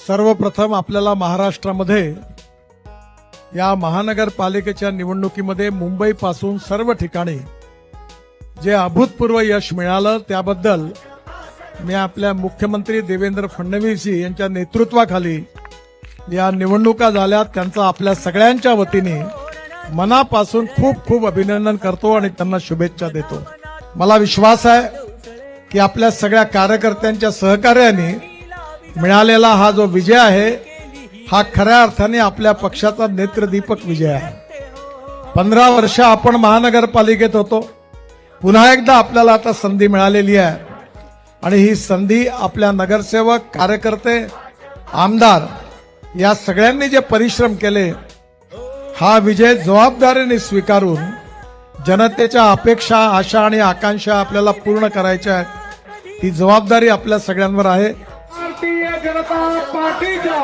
सर्वप्रथम आपल्याला महाराष्ट्रामध्ये या महानगरपालिकेच्या निवडणुकीमध्ये मुंबईपासून सर्व ठिकाणी जे अभूतपूर्व यश मिळालं त्याबद्दल मी आपल्या मुख्यमंत्री देवेंद्र फडणवीस यांच्या नेतृत्वाखाली या निवडणुका झाल्या त्यांचं आपल्या सगळ्यांच्या वतीने मनापासून खूप खूप अभिनंदन करतो आणि त्यांना शुभेच्छा देतो। मला विश्वास आहे की आपल्या सगळ्या कार्यकर्त्यांच्या सहकार्याने मिळालेला हा जो विजय आहे हा खऱ्या अर्थाने आपल्या पक्षाचा नेत्रदीपक विजय आहे। 15 वर्ष आपण महानगरपालिकेत होतो, पुन्हा एकदा आपल्याला आता संधी मिळालेली आहे आणि ही संधी आपल्या नगरसेवक, कार्यकर्ते, आमदार या सगळ्यांनी जे परिश्रम केले हा विजय जबाबदारीने स्वीकारून जनतेच्या अपेक्षा, आशा आणि आकांक्षा आपल्याला पूर्ण करायच्या आहेत। ती जबाबदारी आपल्या सगळ्यांवर आहे। भारतीय जनता पार्टीच्या